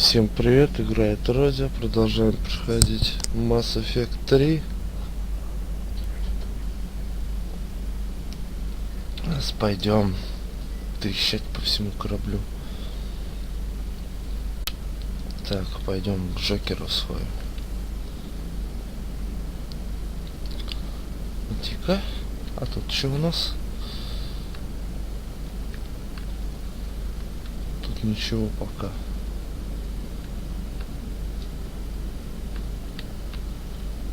Всем привет, играет Родя, продолжаем проходить Mass Effect 3. Сейчас пойдем трещать по всему кораблю. Так, пойдем к Джокеру своему. Иди-ка, а тут что у нас? Тут ничего пока.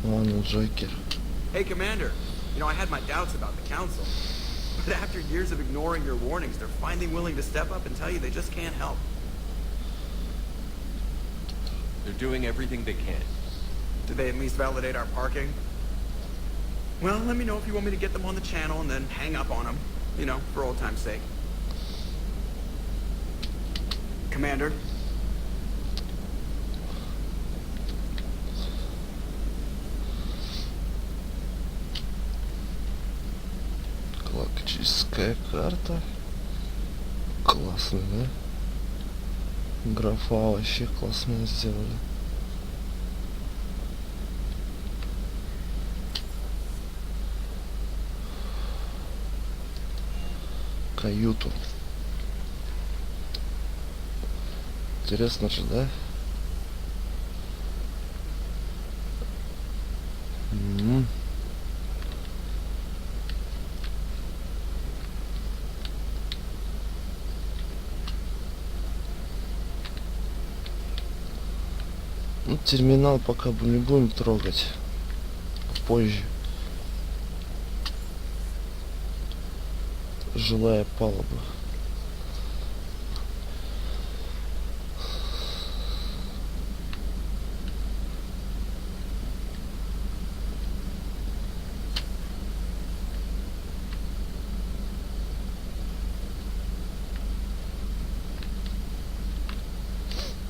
Ладно, Джокер. Hey, Commander. You know, I had my doubts about the Council. But after years of ignoring your warnings, they're finally willing to step up and tell you they just can't help. They're doing everything they can. Did they at least validate our parking? Well, let me know if you want me to get them on the channel and then hang up on them. You know, for old time's sake. Commander? Галактическая карта. Классно, да? Графа вообще классно сделали. Каюту. Интересно же, да? Ну, терминал пока не будем трогать. Позже. Жилая палуба.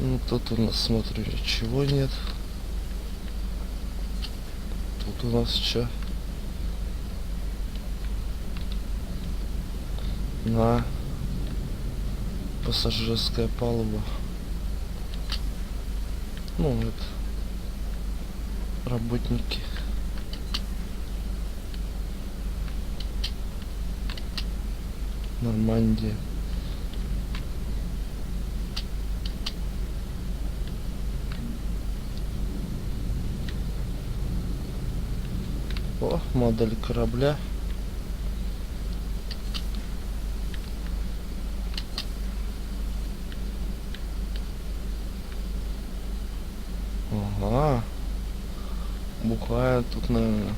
Ну, тут у нас, смотрю, ничего нет. Тут у нас что? На пассажирская палуба. Ну, это работники. Нормандия. О, модель корабля. Ага. Бухая тут, наверное.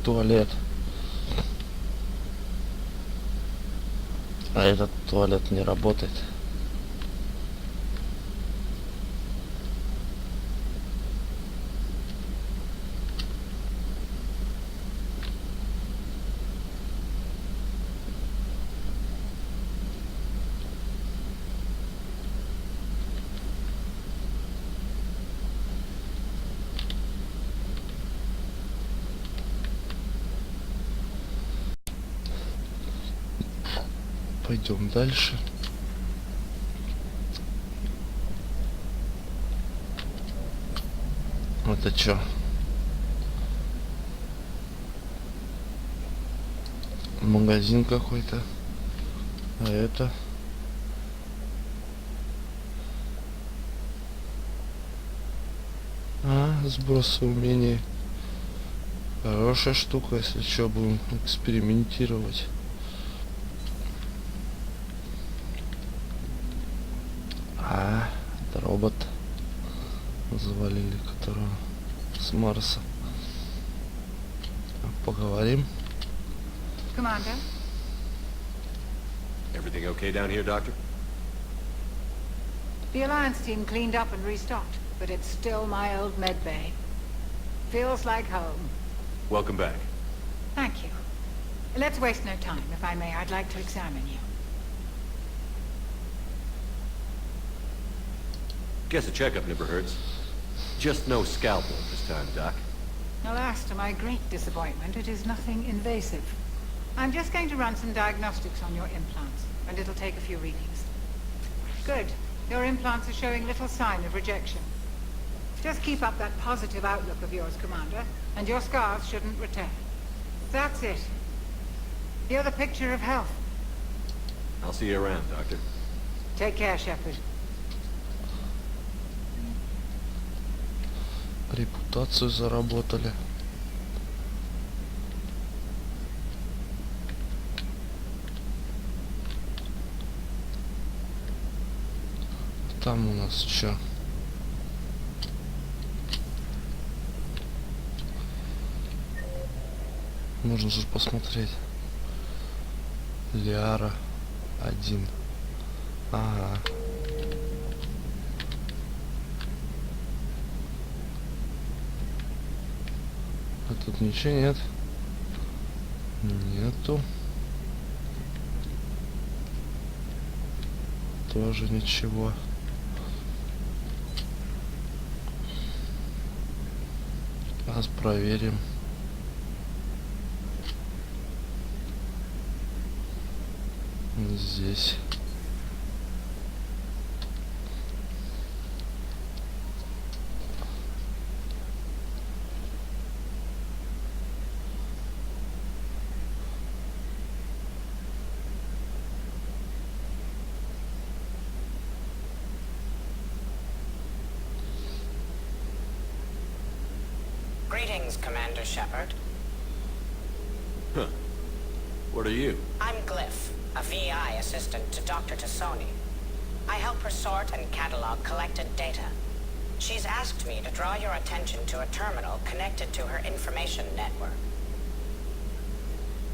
Туалет. А этот туалет не работает. Пойдем дальше. Это чё? Магазин какой-то. А это? Сбросы умений. Хорошая штука, если что, будем экспериментировать. Это робот завалили, которого с Марса. Поговорим. Commander? Everything okay down here, Doctor? The Alliance team cleaned up and restocked, but it's still my old med bay. Feels like home. Welcome back. Thank you. Let's waste no time. If I may, I'd like to examine you. Guess a checkup never hurts. Just no scalpel this time, Doc. Alas, to my great disappointment, it is nothing invasive. I'm just going to run some diagnostics on your implants, and it'll take a few readings. Good. Your implants are showing little sign of rejection. Just keep up that positive outlook of yours, Commander, and your scars shouldn't return. That's it. You're the picture of health. I'll see you around, Doctor. Take care, Shepard. Репутацию заработали. Там у нас что? Можно же посмотреть. Лиара 1. Ага. А тут ничего нет. Нету. Тоже ничего. Сейчас проверим. Здесь. Greetings, Commander Shepard. Huh. What are you? I'm Glyph, a VI assistant to Dr. Tassoni. I help her sort and catalog collected data. She's asked me to draw your attention to a terminal connected to her information network.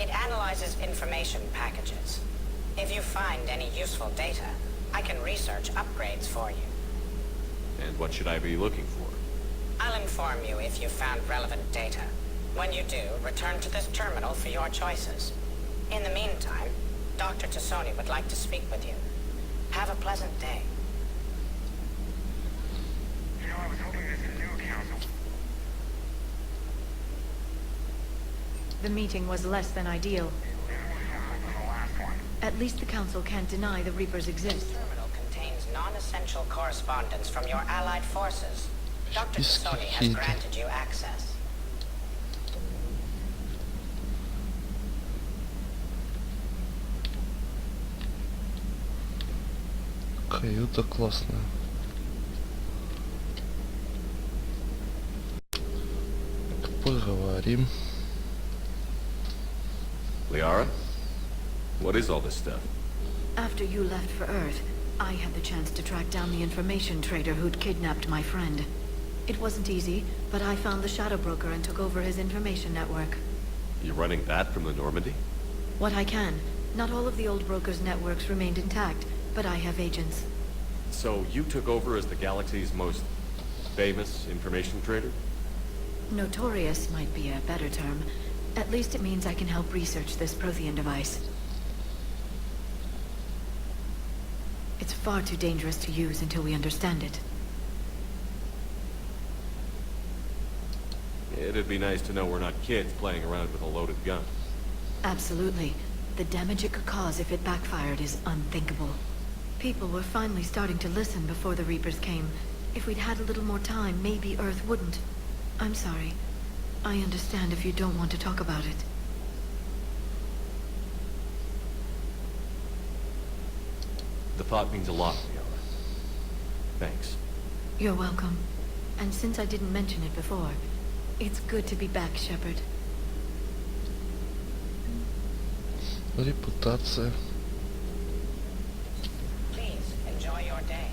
It analyzes information packages. If you find any useful data, I can research upgrades for you. And what should I be looking for? I'll inform you if you've found relevant data. When you do, return to this terminal for your choices. In the meantime, Dr. Tassoni would like to speak with you. Have a pleasant day. You know, I was hoping this new council. The meeting was less than ideal. The last one. At least the Council can't deny the Reapers exist. This terminal contains non-essential correspondence from your allied forces. Dr. Tassoni has granted you access. Каюта классная. Поговорим. Liara? What is all this stuff? After you left for Earth, I had the chance to track down the information trader who'd kidnapped my friend. It wasn't easy, but I found the Shadow Broker and took over his information network. You running that from the Normandy? What I can. Not all of the old broker's networks remained intact, but I have agents. So you took over as the galaxy's most famous information trader? Notorious might be a better term. At least it means I can help research this Prothean device. It's far too dangerous to use until we understand it. It'd be nice to know we're not kids playing around with a loaded gun. Absolutely. The damage it could cause if it backfired is unthinkable. People were finally starting to listen before the Reapers came. If we'd had a little more time, maybe Earth wouldn't. I'm sorry. I understand if you don't want to talk about it. The thought means a lot, Liara. Thanks. You're welcome. And since I didn't mention it before, it's good to be back, Shepard. Репутация. Please enjoy your day.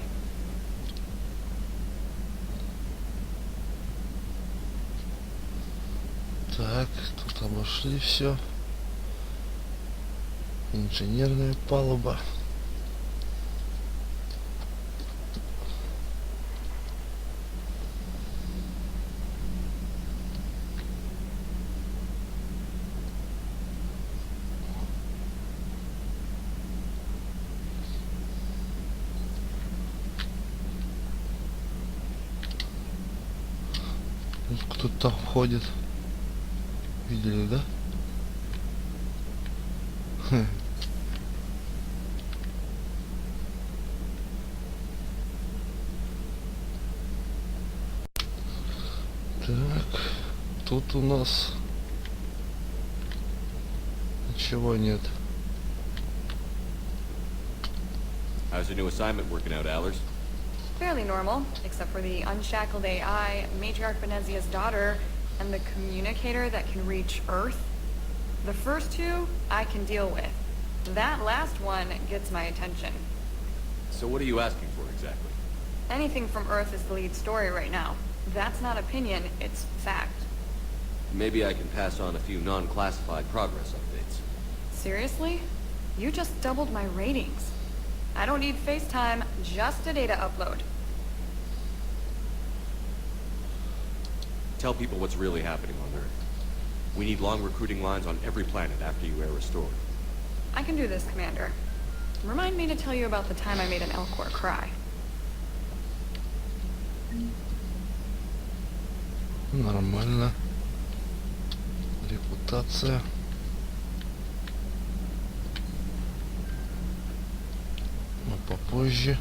Так, тут обошли все. Инженерная палуба. Вот кто-то там входит. Видели, да? Хм. Так, тут у нас ничего нет. How's your new assignment working out, Allers? Fairly normal, except for the unshackled AI, Matriarch Benezia's daughter, and the communicator that can reach Earth. The first two, I can deal with. That last one gets my attention. So what are you asking for exactly? Anything from Earth is the lead story right now. That's not opinion, it's fact. Maybe I can pass on a few non-classified progress updates. Seriously? You just doubled my ratings. I don't need FaceTime, just a data upload. Tell people what's really happening on Earth. We need long recruiting lines on every planet after you air restored. I can do this, Commander. Remind me to tell you about the time I made an Elcor cry. Нормально. Репутация. Но попозже.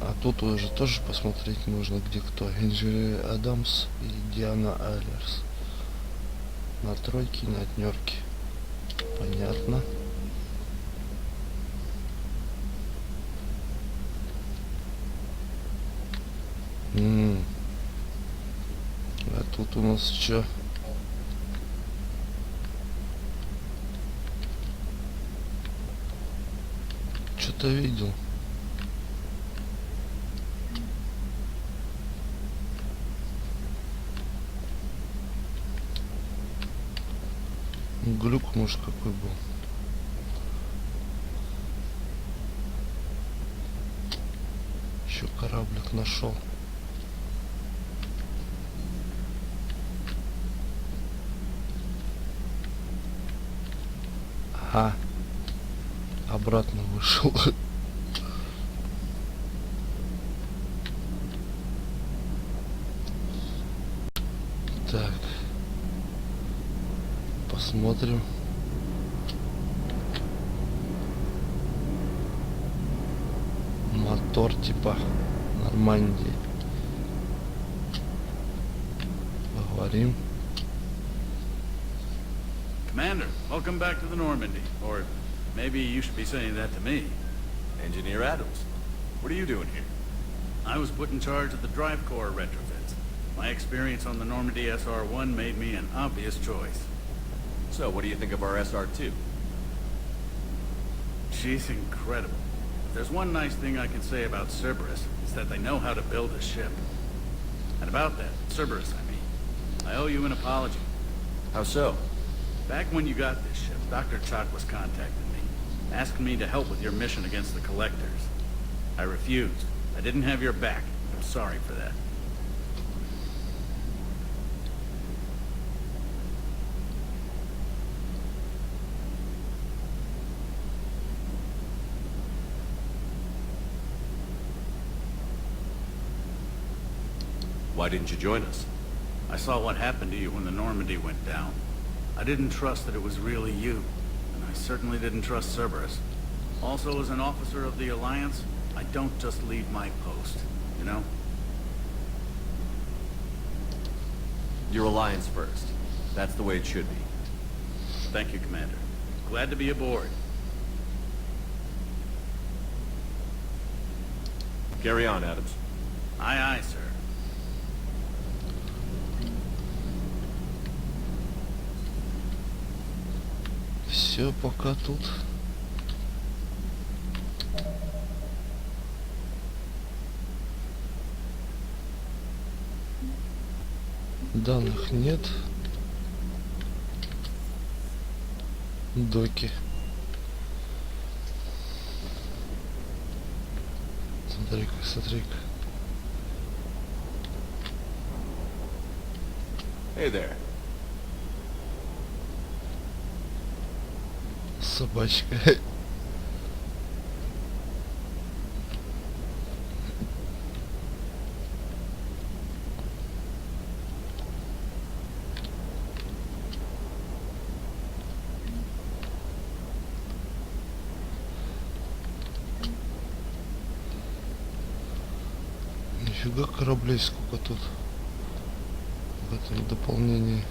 А тут уже тоже посмотреть нужно, где кто. Энджи Адамс и Диана Айлерс. На тройке и на однерке. Понятно. А тут у нас что? Что-то видел. Глюк, может, какой был. Еще кораблик нашел. Ага. Обратно вышел. Так. Посмотрим. Мотор типа Нормандии. Поговорим. Commander, welcome back to the Normandy. Or maybe you should be saying that to me. Engineer Adams, what are you doing here? I was put in charge of the drive core retrofits. My experience on the Normandy SR-1 made me an obvious choice. So, what do you think of our SR-2? She's incredible. If there's one nice thing I can say about Cerberus, it's that they know how to build a ship. And about that, Cerberus, I owe you an apology. How so? Back when you got this ship, Dr. Chakwas contacted me, asking me to help with your mission against the Collectors. I refused. I didn't have your back. I'm sorry for that. Why didn't you join us? I saw what happened to you when the Normandy went down. I didn't trust that it was really you, and I certainly didn't trust Cerberus. Also, as an officer of the Alliance, I don't just leave my post, you know? Your Alliance first. That's the way it should be. Thank you, Commander. Glad to be aboard. Carry on, Adams. Aye, aye, sir. Все пока тут. Данных нет. Доки. Смотри-ка, смотри-ка. Hey there. Собачка. Нифига кораблей сколько тут в этом дополнении.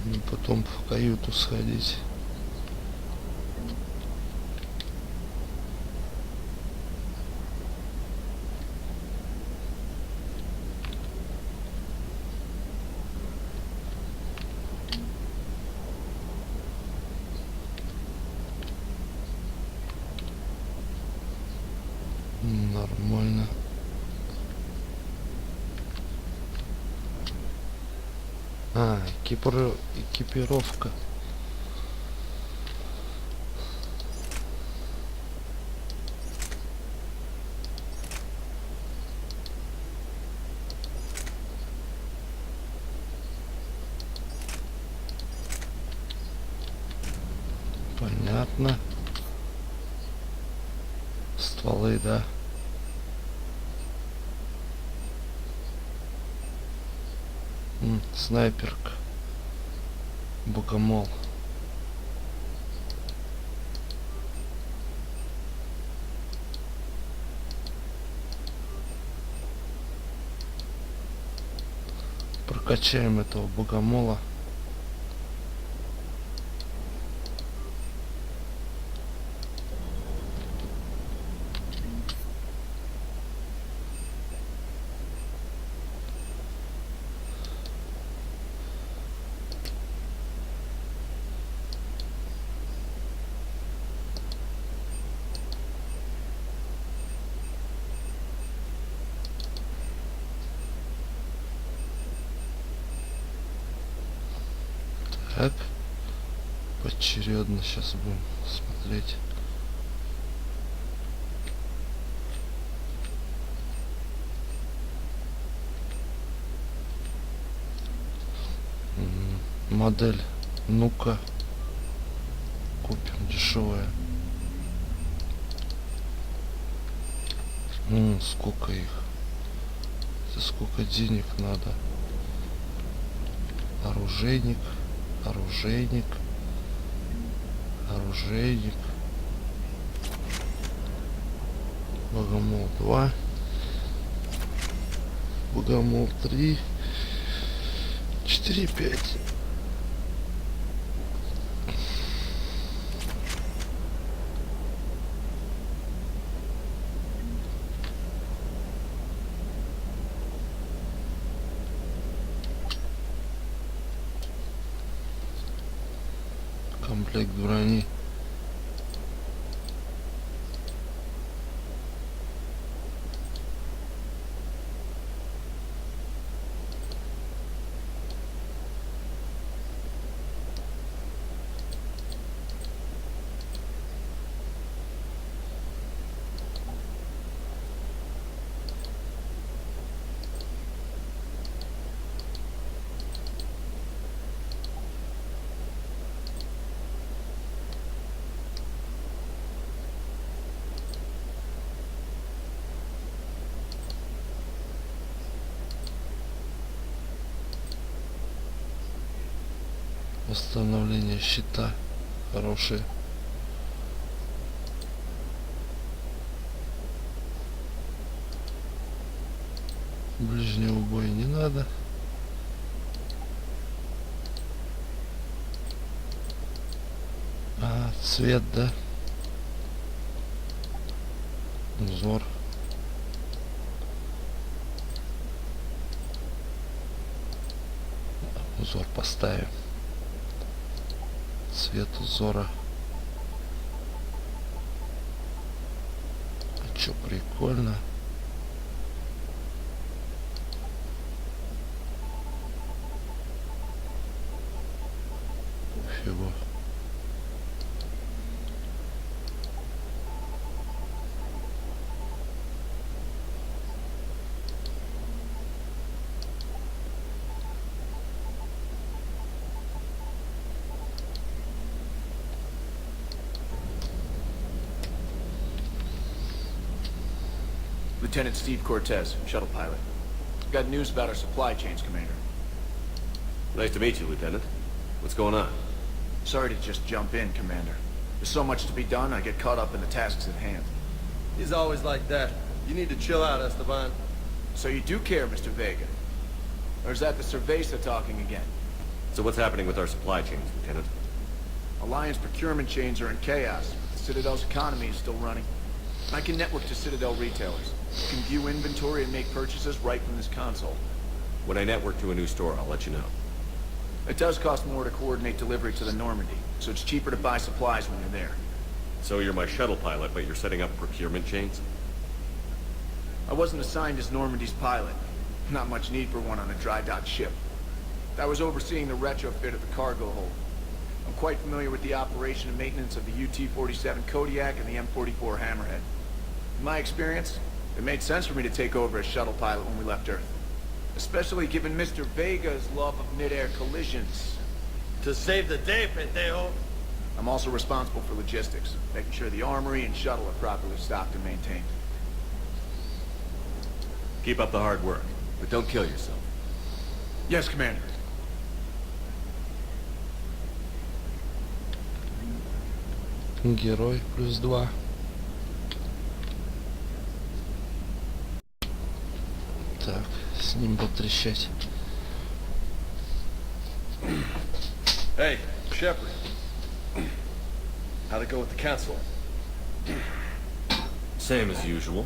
И потом в каюту сходить. Нормально. А, экипировка. Понятно. Стволы, да. Снайперка. Богомол. Прокачаем этого богомола. Так, поочередно сейчас будем смотреть. Модель. Ну-ка, купим дешевая. Сколько их? Это сколько денег надо? Оружейник. Оружейник. Оружейник. Богомол 2. Богомол 3. 4, 5. Комплект брони. Восстановление щита. Хорошие. Ближнего боя не надо. А, цвет, да? Узор. Узор поставим. Цвет узора. А чё, прикольно. Фигу. Lieutenant Steve Cortez, shuttle pilot. Got news about our supply chains, Commander. Nice to meet you, Lieutenant. What's going on? Sorry to just jump in, Commander. There's so much to be done, I get caught up in the tasks at hand. He's always like that. You need to chill out, Esteban. So you do care, Mr. Vega? Or is that the Cerveza talking again? So what's happening with our supply chains, Lieutenant? Alliance procurement chains are in chaos, but the Citadel's economy is still running. I can network to Citadel retailers. You can view inventory and make purchases right from this console. When I network to a new store, I'll let you know. It does cost more to coordinate delivery to the Normandy, so it's cheaper to buy supplies when you're there. So you're my shuttle pilot, but you're setting up procurement chains? I wasn't assigned as Normandy's pilot. Not much need for one on a dry dock ship. I was overseeing the retrofit of the cargo hold. I'm quite familiar with the operation and maintenance of the UT-47 Kodiak and the M44 Hammerhead. In my experience, it made sense for me to take over as shuttle pilot when we left Earth. Especially given Mr. Vega's love of mid-air collisions. To save the day, pendejo. I'm also responsible for logistics, making sure the armory and shuttle are properly stocked and maintained. Keep up the hard work, but don't kill yourself. Yes, Commander. Герой +2. Так, с ним потрещать. Hey, Shepard. How'd it go with the council? Same as usual.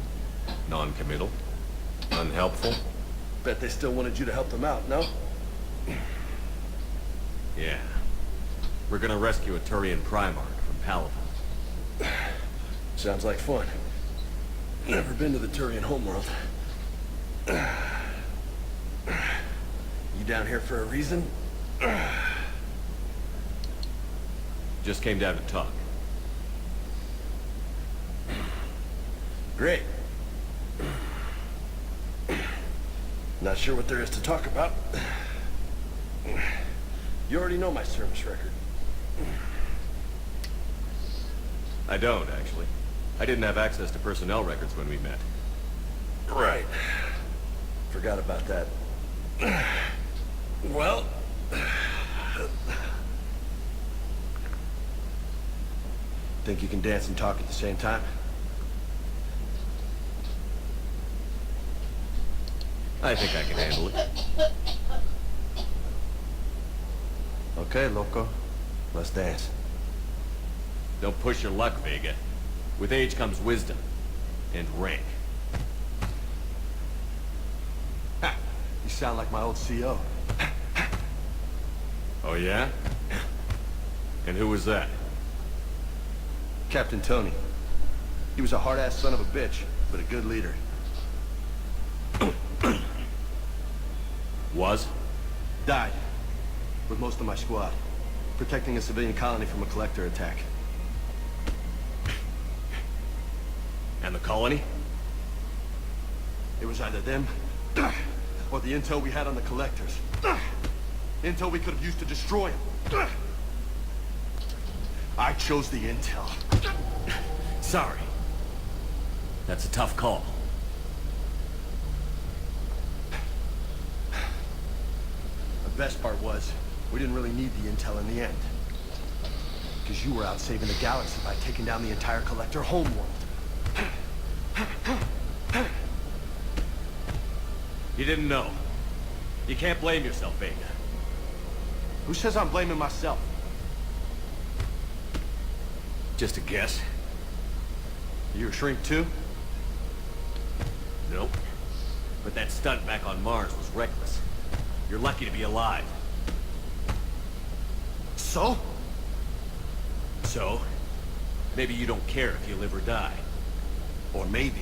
Non-committal. Unhelpful. Bet they still wanted you to help them out, no? Yeah. We're gonna rescue a Turian Primarch from Palaven. Sounds like fun. Never been to the Turian homeworld. You down here for a reason? Just came down to talk. Great. Not sure what there is to talk about. You already know my service record. I don't, actually. I didn't have access to personnel records when we met. Right. Forgot about that. Well... Think you can dance and talk at the same time? I think I can handle it. Okay, loco. Let's dance. Don't push your luck, Vega. With age comes wisdom. And rank. Ha! You sound like my old CO. Oh, yeah? And who was that? Captain Tony. He was a hard-ass son of a bitch, but a good leader. Was? Died. With most of my squad. Protecting a civilian colony from a collector attack. And the colony? It was either them, or the intel we had on the collectors. Intel we could have used to destroy them. I chose the intel. Sorry. That's a tough call. The best part was, we didn't really need the intel in the end. Because you were out saving the galaxy by taking down the entire collector homeworld. You didn't know. You can't blame yourself, Vega. Who says I'm blaming myself? Just a guess. You a shrink too? Nope. But that stunt back on Mars was reckless. You're lucky to be alive. So? So, maybe you don't care if you live or die. Or maybe...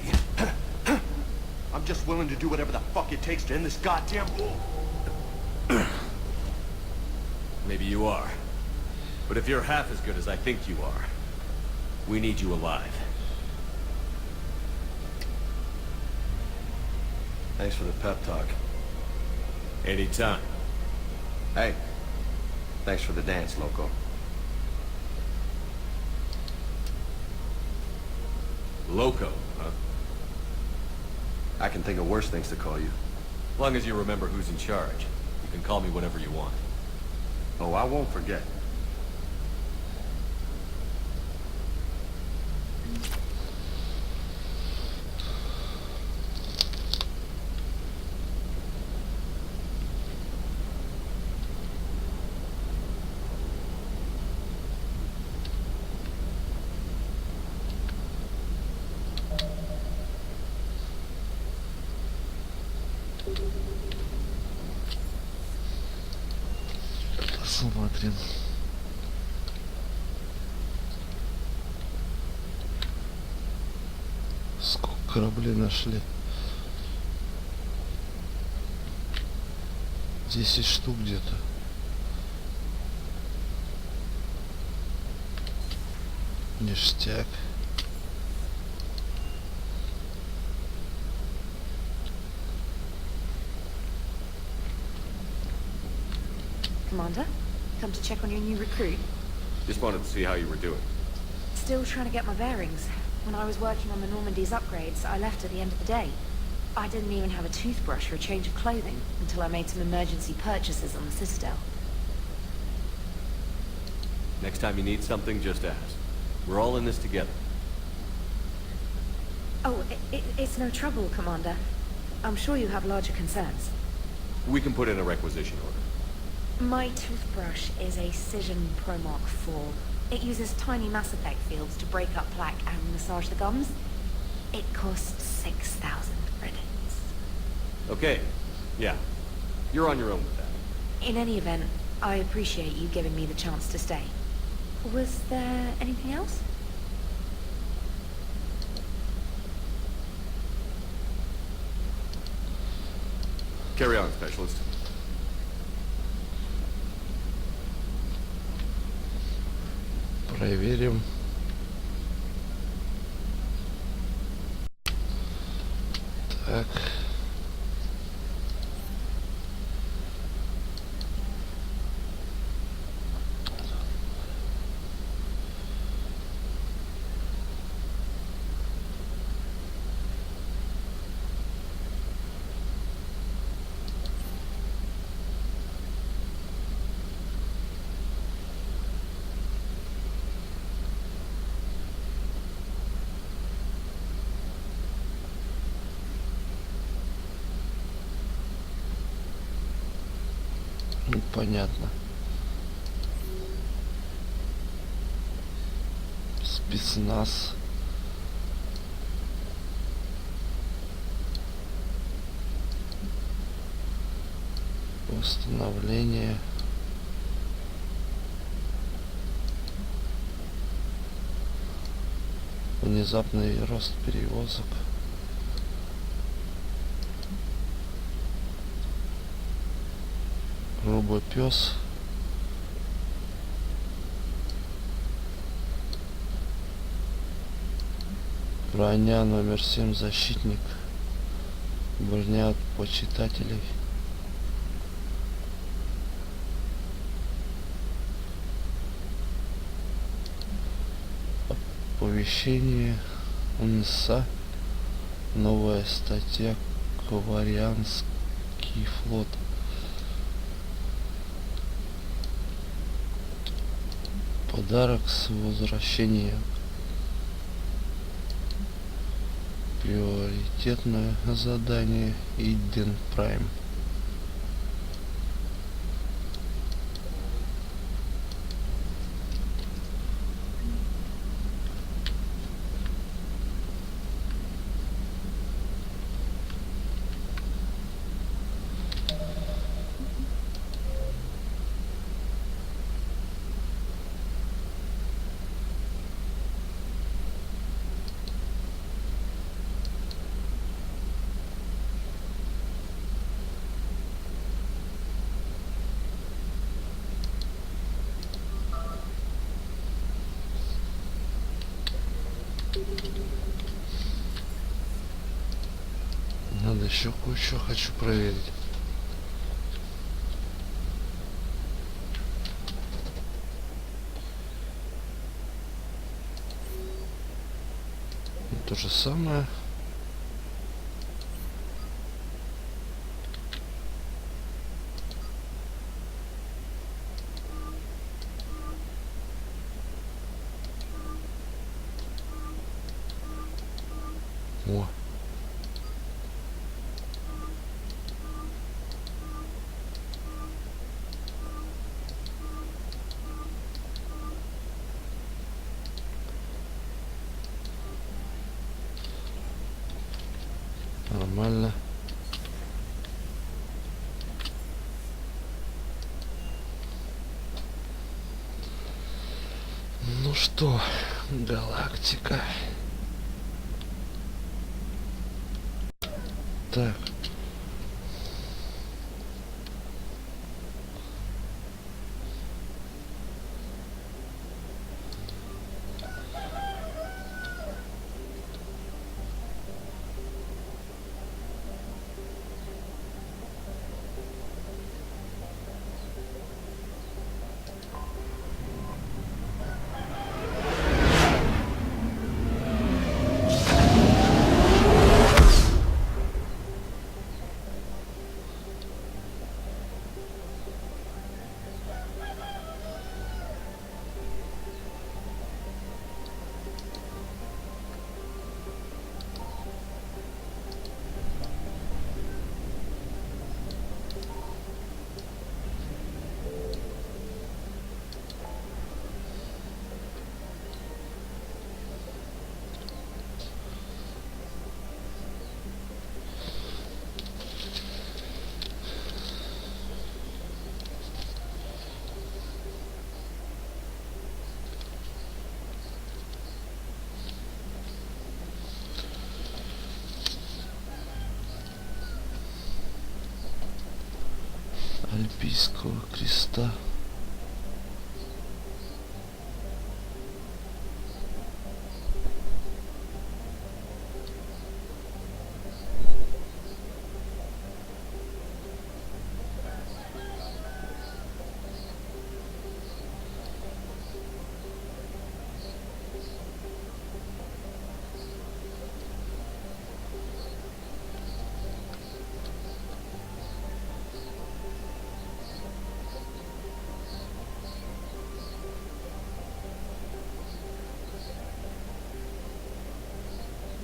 I'm just willing to do whatever the fuck it takes to end this goddamn war. Maybe you are. But if you're half as good as I think you are, we need you alive. Thanks for the pep talk. Anytime. Hey, thanks for the dance, loco. Loco, huh? I can think of worse things to call you. As long as you remember who's in charge. You can call me whenever you want. Oh, I won't forget. Посмотрим. Сколько кораблей нашли? 10 штук где-то. Ништяк. Commander, come to check on your new recruit. Just wanted to see how you were doing. Still trying to get my bearings. When I was working on the Normandy's upgrades, I left at the end of the day. I didn't even have a toothbrush or a change of clothing until I made some emergency purchases on the Citadel. Next time you need something, just ask. We're all in this together. Oh, it's no trouble, Commander. I'm sure you have larger concerns. We can put in a requisition order. My toothbrush is a Cision Pro Mark IV. It uses tiny Mass Effect fields to break up plaque and massage the gums. It costs 6,000 credits. Okay. Yeah. You're on your own with that. In any event, I appreciate you giving me the chance to stay. Was there anything else? Carry on, Specialist. Проверим. Так. Понятно. Спецназ. Восстановление. Внезапный рост перевозок. Робопес. Броня номер 7, защитник. Броня от почитателей. Оповещение УНСА. Новая статья. Коварианский флот. Подарок с возвращением. Приоритетное задание Иден Прайм. Надо еще кое-что хочу проверить. То же самое. О. Нормально. Ну что, галактика. Так. Альпийского креста.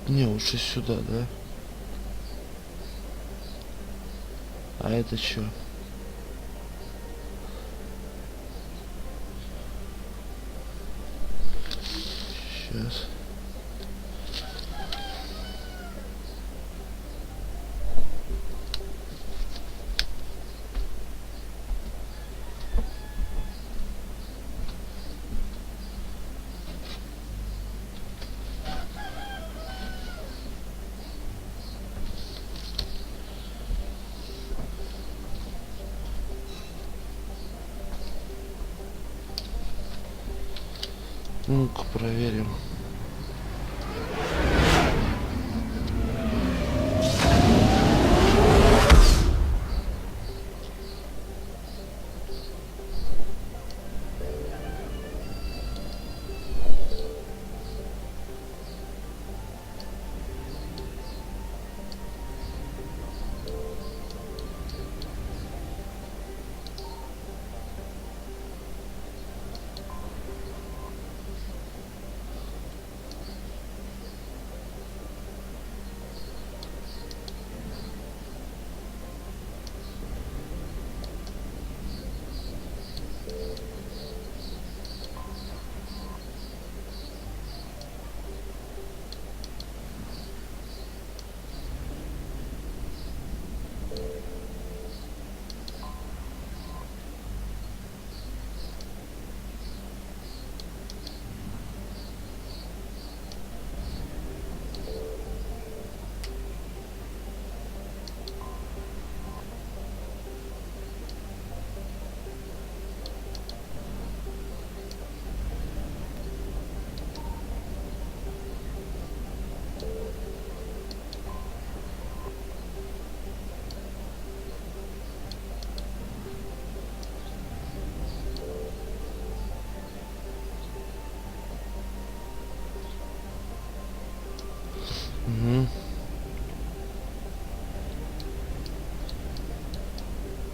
Не, лучше сюда, да? А это чё? Сейчас. Ну-ка проверим. Угу.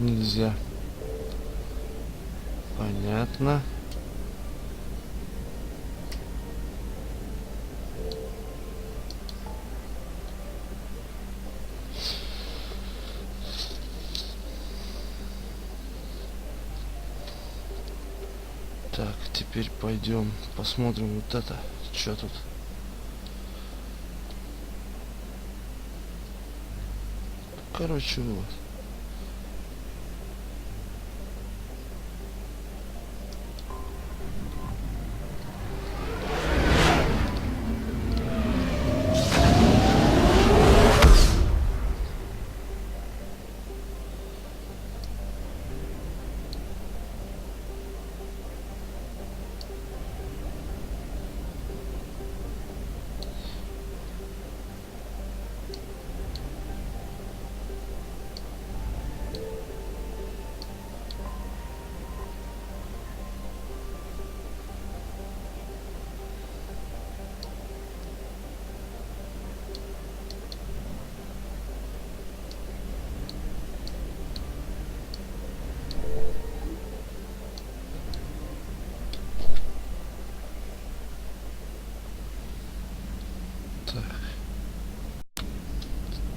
Нельзя. Понятно. Так, теперь пойдем посмотрим вот это. Что тут? Короче, вот.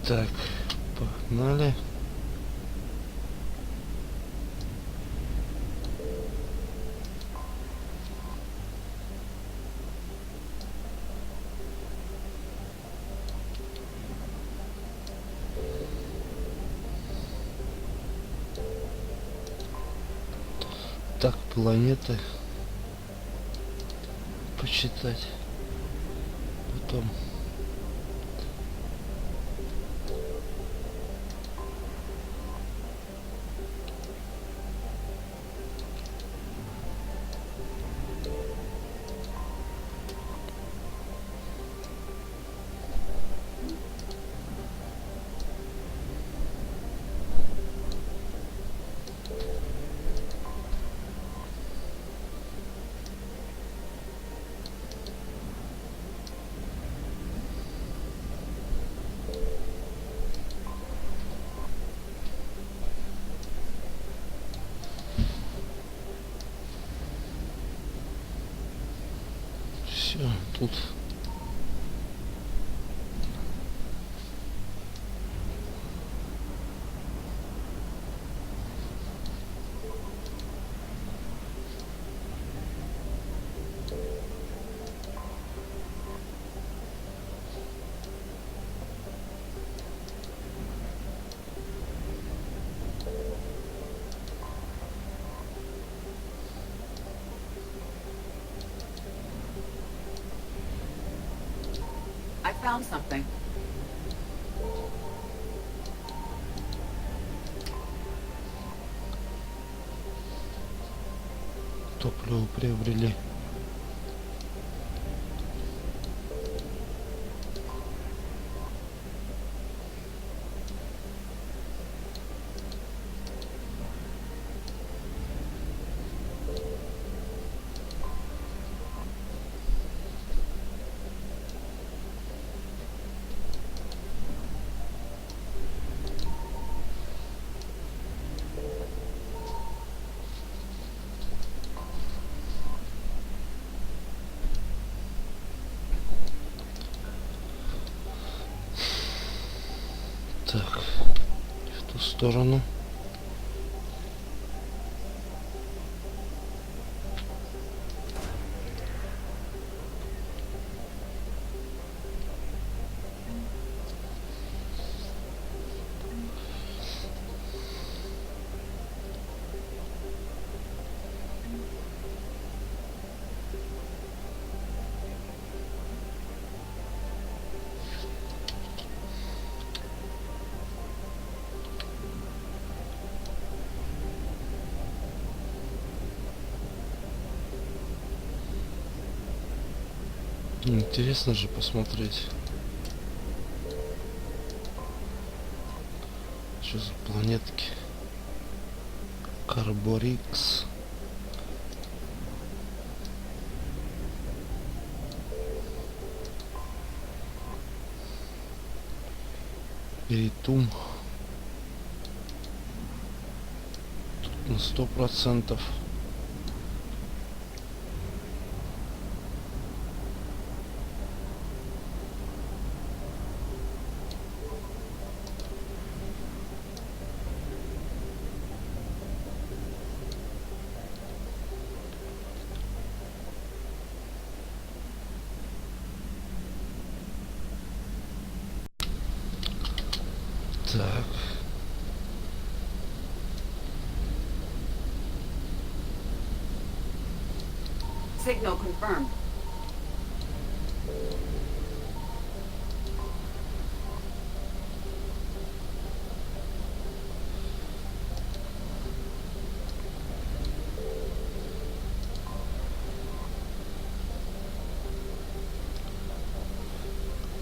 Так, погнали. Так, планеты почитать. Потом. Все, тут I found something. топливо приобрели. Так, в ту сторону. Интересно же посмотреть. Что за планетки? Карборикс. Иритум. Тут на 100%. Signal confirmed.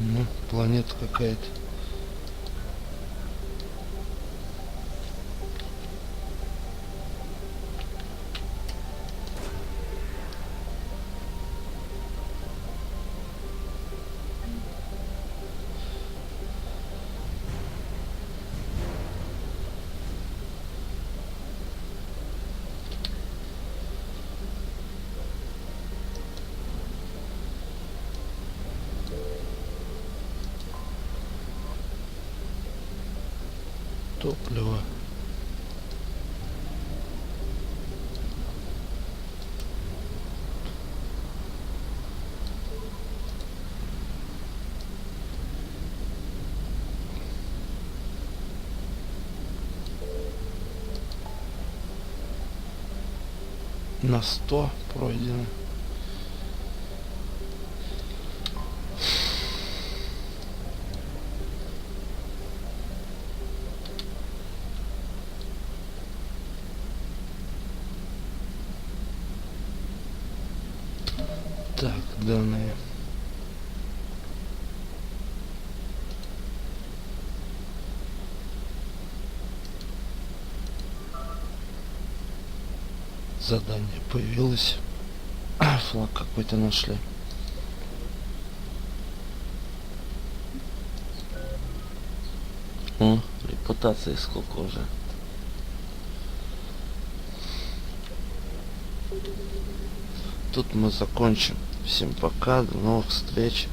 Ну, планета какая-то. Топливо. На 100 пройдено. Так, данные. Задание появилось. Флаг какой-то нашли. О, репутации сколько уже. Тут мы закончим. Всем пока, до новых встреч.